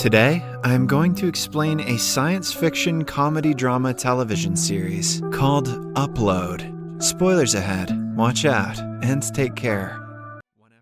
Today, I'm going to explain a science fiction comedy drama television series called Upload. Spoilers ahead, watch out, and take care.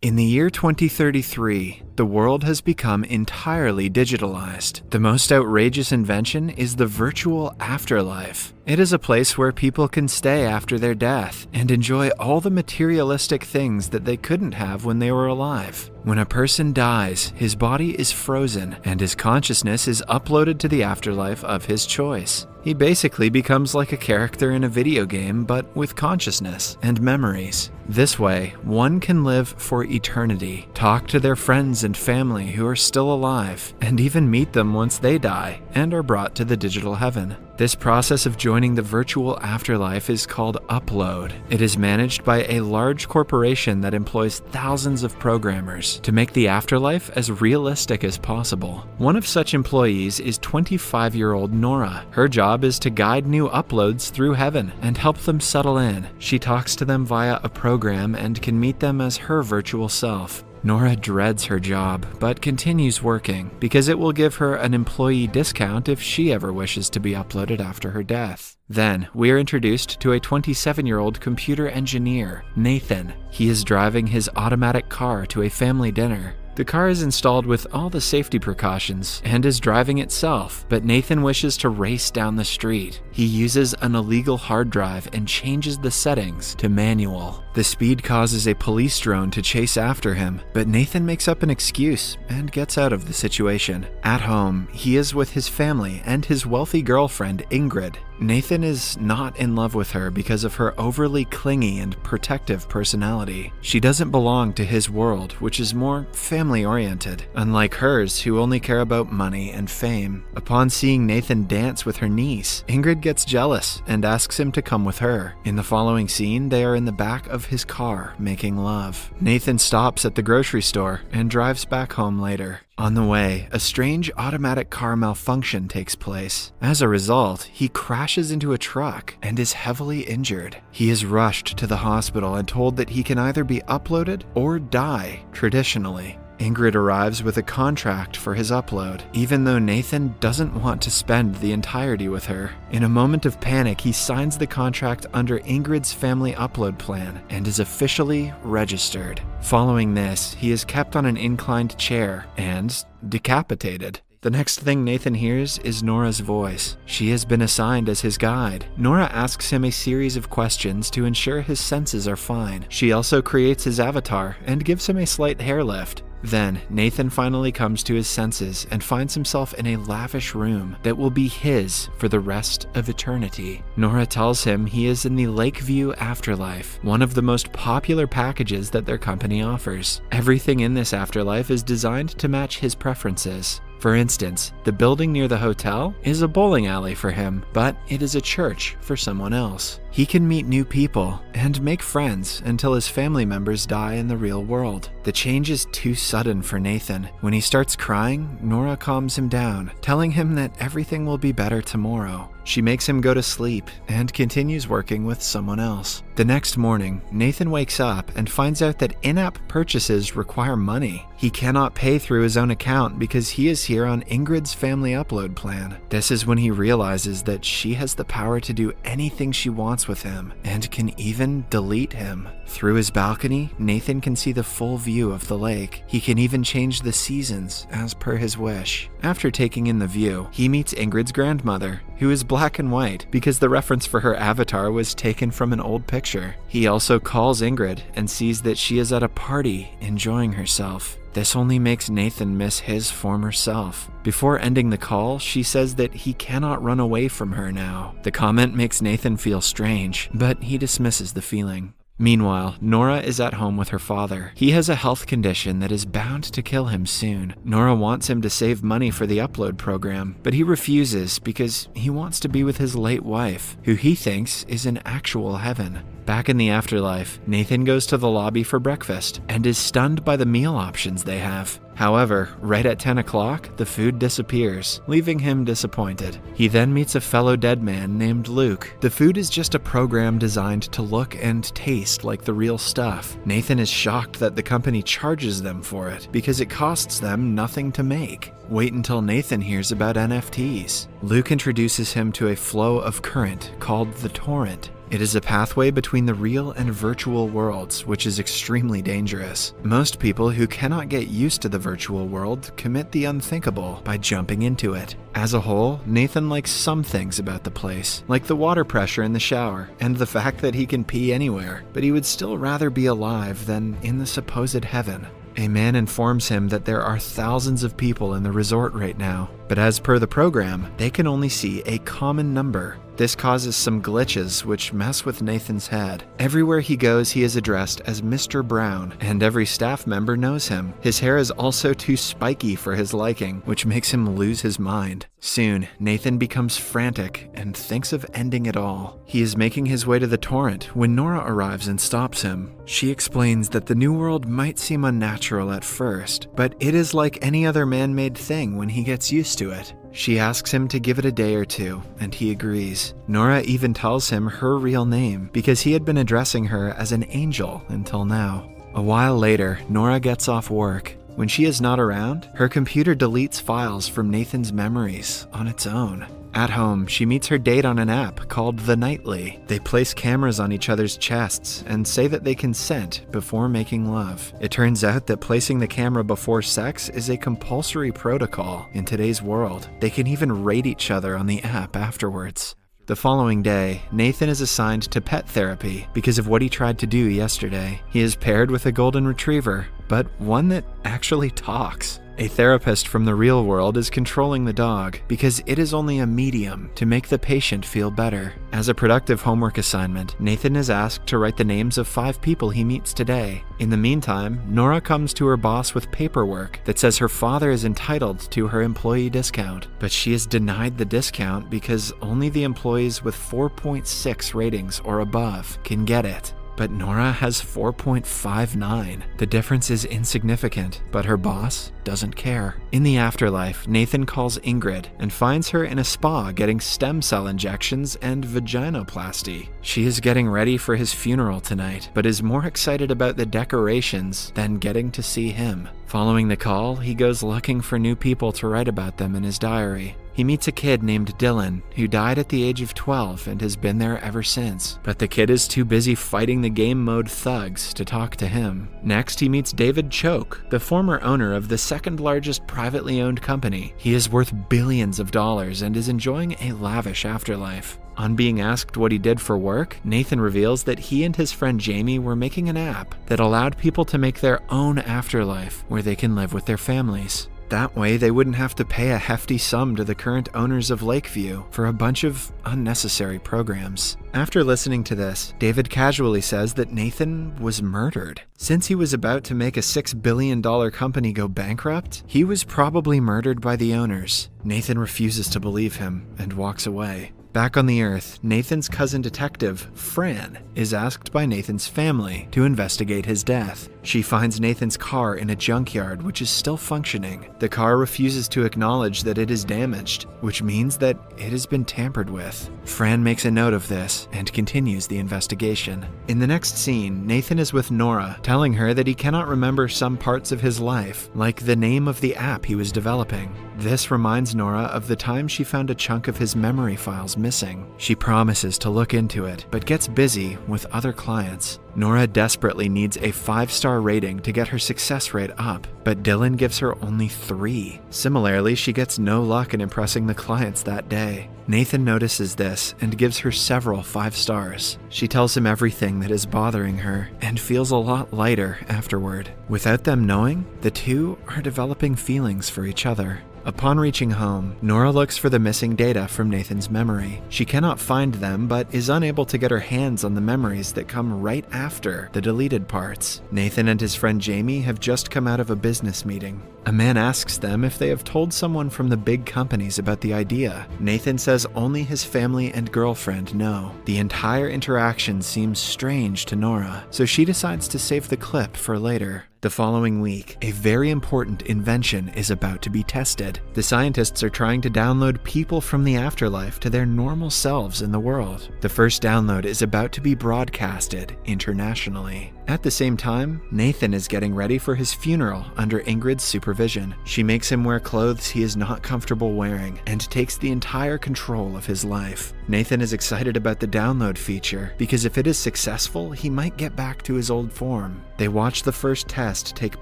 In the year 2033, the world has become entirely digitalized. The most outrageous invention is the virtual afterlife. It is a place where people can stay after their death and enjoy all the materialistic things that they couldn't have when they were alive. When a person dies, his body is frozen and his consciousness is uploaded to the afterlife of his choice. He basically becomes like a character in a video game, but with consciousness and memories. This way, one can live for eternity, talk to their friends and family who are still alive, and even meet them once they die and are brought to the digital heaven. This process of joining the virtual afterlife is called Upload. It is managed by a large corporation that employs thousands of programmers to make the afterlife as realistic as possible. One of such employees is 25-year-old Nora. Her job is to guide new uploads through heaven and help them settle in. She talks to them via a program and can meet them as her virtual self. Nora dreads her job, but continues working because it will give her an employee discount if she ever wishes to be uploaded after her death. Then, we are introduced to a 27-year-old computer engineer, Nathan. He is driving his automatic car to a family dinner. The car is installed with all the safety precautions and is driving itself, but Nathan wishes to race down the street. He uses an illegal hard drive and changes the settings to manual. The speed causes a police drone to chase after him, but Nathan makes up an excuse and gets out of the situation. At home, he is with his family and his wealthy girlfriend, Ingrid. Nathan is not in love with her because of her overly clingy and protective personality. She doesn't belong to his world, which is more family-oriented, unlike hers, who only care about money and fame. Upon seeing Nathan dance with her niece, Ingrid gets jealous and asks him to come with her. In the following scene, they are in the back of his car, making love. Nathan stops at the grocery store and drives back home later. On the way, a strange automatic car malfunction takes place. As a result, he crashes into a truck and is heavily injured. He is rushed to the hospital and told that he can either be uploaded or die traditionally. Ingrid arrives with a contract for his upload, even though Nathan doesn't want to spend the entirety with her. In a moment of panic, he signs the contract under Ingrid's family upload plan and is officially registered. Following this, he is kept on an inclined chair and decapitated. The next thing Nathan hears is Nora's voice. She has been assigned as his guide. Nora asks him a series of questions to ensure his senses are fine. She also creates his avatar and gives him a slight hair lift. Then, Nathan finally comes to his senses and finds himself in a lavish room that will be his for the rest of eternity. Nora tells him he is in the Lakeview Afterlife, one of the most popular packages that their company offers. Everything in this afterlife is designed to match his preferences. For instance, the building near the hotel is a bowling alley for him, but it is a church for someone else. He can meet new people and make friends until his family members die in the real world. The change is too sudden for Nathan. When he starts crying, Nora calms him down, telling him that everything will be better tomorrow. She makes him go to sleep and continues working with someone else. The next morning, Nathan wakes up and finds out that in-app purchases require money. He cannot pay through his own account because he is here on Ingrid's family upload plan. This is when he realizes that she has the power to do anything she wants with him and can even delete him. Through his balcony, Nathan can see the full view of the lake. He can even change the seasons as per his wish. After taking in the view, he meets Ingrid's grandmother, who is black and white because the reference for her avatar was taken from an old picture. He also calls Ingrid and sees that she is at a party enjoying herself. This only makes Nathan miss his former self. Before ending the call, she says that he cannot run away from her now. The comment makes Nathan feel strange, but he dismisses the feeling. Meanwhile, Nora is at home with her father. He has a health condition that is bound to kill him soon. Nora wants him to save money for the upload program, but he refuses because he wants to be with his late wife, who he thinks is in actual heaven. Back in the afterlife, Nathan goes to the lobby for breakfast and is stunned by the meal options they have. However, right at 10 o'clock, the food disappears, leaving him disappointed. He then meets a fellow dead man named Luke. The food is just a program designed to look and taste like the real stuff. Nathan is shocked that the company charges them for it because it costs them nothing to make. Wait until Nathan hears about NFTs. Luke introduces him to a flow of current called the torrent. It is a pathway between the real and virtual worlds, which is extremely dangerous. Most people who cannot get used to the virtual world commit the unthinkable by jumping into it. As a whole, Nathan likes some things about the place, like the water pressure in the shower and the fact that he can pee anywhere, but he would still rather be alive than in the supposed heaven. A man informs him that there are thousands of people in the resort right now, but as per the program, they can only see a common number. This causes some glitches which mess with Nathan's head. Everywhere he goes, he is addressed as Mr. Brown, and every staff member knows him. His hair is also too spiky for his liking, which makes him lose his mind. Soon, Nathan becomes frantic and thinks of ending it all. He is making his way to the torrent when Nora arrives and stops him. She explains that the new world might seem unnatural at first, but it is like any other man-made thing when he gets used to it. She asks him to give it a day or two, and he agrees. Nora even tells him her real name because he had been addressing her as an angel until now. A while later, Nora gets off work. When she is not around, her computer deletes files from Nathan's memories on its own. At home, she meets her date on an app called The Nightly. They place cameras on each other's chests and say that they consent before making love. It turns out that placing the camera before sex is a compulsory protocol in today's world. They can even rate each other on the app afterwards. The following day, Nathan is assigned to pet therapy because of what he tried to do yesterday. He is paired with a golden retriever, but one that actually talks. A therapist from the real world is controlling the dog because it is only a medium to make the patient feel better. As a productive homework assignment, Nathan is asked to write the names of 5 people he meets today. In the meantime, Nora comes to her boss with paperwork that says her father is entitled to her employee discount, but she is denied the discount because only the employees with 4.6 ratings or above can get it. But Nora has 4.59. The difference is insignificant, but her boss doesn't care. In the afterlife, Nathan calls Ingrid and finds her in a spa getting stem cell injections and vaginoplasty. She is getting ready for his funeral tonight, but is more excited about the decorations than getting to see him. Following the call, he goes looking for new people to write about them in his diary. He meets a kid named Dylan, who died at the age of 12 and has been there ever since. But the kid is too busy fighting the game mode thugs to talk to him. Next, he meets David Choke, the former owner of the second largest privately owned company. He is worth billions of dollars and is enjoying a lavish afterlife. On being asked what he did for work, Nathan reveals that he and his friend Jamie were making an app that allowed people to make their own afterlife where they can live with their families. That way, they wouldn't have to pay a hefty sum to the current owners of Lakeview for a bunch of unnecessary programs. After listening to this, David casually says that Nathan was murdered. Since he was about to make a $6 billion company go bankrupt, he was probably murdered by the owners. Nathan refuses to believe him and walks away. Back on the Earth, Nathan's cousin detective, Fran, is asked by Nathan's family to investigate his death. She finds Nathan's car in a junkyard which is still functioning. The car refuses to acknowledge that it is damaged, which means that it has been tampered with. Fran makes a note of this and continues the investigation. In the next scene, Nathan is with Nora, telling her that he cannot remember some parts of his life, like the name of the app he was developing. This reminds Nora of the time she found a chunk of his memory files missing. She promises to look into it, but gets busy with other clients. Nora desperately needs a 5-star rating to get her success rate up, but Dylan gives her only 3. Similarly, she gets no luck in impressing the clients that day. Nathan notices this and gives her several 5 stars. She tells him everything that is bothering her and feels a lot lighter afterward. Without them knowing, the two are developing feelings for each other. Upon reaching home, Nora looks for the missing data from Nathan's memory. She cannot find them, but is unable to get her hands on the memories that come right after the deleted parts. Nathan and his friend Jamie have just come out of a business meeting. A man asks them if they have told someone from the big companies about the idea. Nathan says only his family and girlfriend know. The entire interaction seems strange to Nora, so she decides to save the clip for later. The following week, a very important invention is about to be tested. The scientists are trying to download people from the afterlife to their normal selves in the world. The first download is about to be broadcasted internationally. At the same time, Nathan is getting ready for his funeral under Ingrid's supervision. She makes him wear clothes he is not comfortable wearing and takes the entire control of his life. Nathan is excited about the download feature because if it is successful, he might get back to his old form. They watch the first test take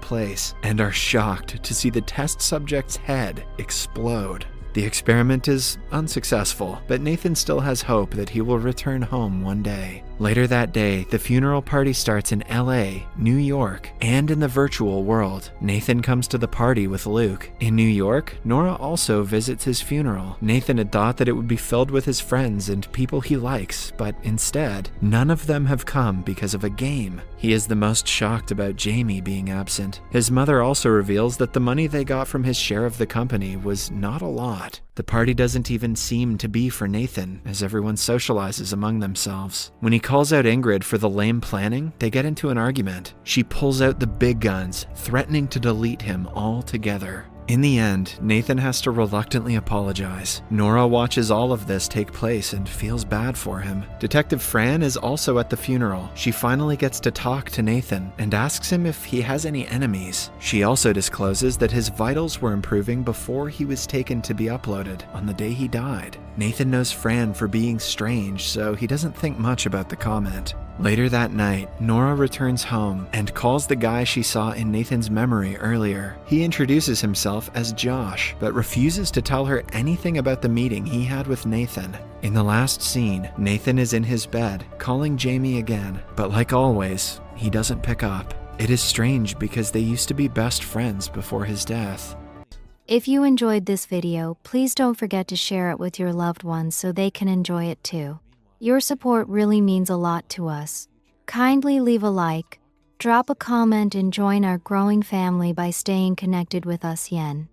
place and are shocked to see the test subject's head explode. The experiment is unsuccessful, but Nathan still has hope that he will return home one day. Later that day, the funeral party starts in LA, New York, and in the virtual world. Nathan comes to the party with Luke. In New York, Nora also visits his funeral. Nathan had thought that it would be filled with his friends and people he likes, but instead, none of them have come because of a game. He is the most shocked about Jamie being absent. His mother also reveals that the money they got from his share of the company was not a lot. The party doesn't even seem to be for Nathan, as everyone socializes among themselves. When he calls out Ingrid for the lame planning, they get into an argument. She pulls out the big guns, threatening to delete him altogether. In the end, Nathan has to reluctantly apologize. Nora watches all of this take place and feels bad for him. Detective Fran is also at the funeral. She finally gets to talk to Nathan and asks him if he has any enemies. She also discloses that his vitals were improving before he was taken to be uploaded on the day he died. Nathan knows Fran for being strange, so he doesn't think much about the comment. Later that night, Nora returns home and calls the guy she saw in Nathan's memory earlier. He introduces himself as Josh, but refuses to tell her anything about the meeting he had with Nathan. In the last scene, Nathan is in his bed, calling Jamie again, but like always, he doesn't pick up. It is strange because they used to be best friends before his death. If you enjoyed this video, please don't forget to share it with your loved ones so they can enjoy it too. Your support really means a lot to us. Kindly leave a like, drop a comment and join our growing family by staying connected with us. Yen.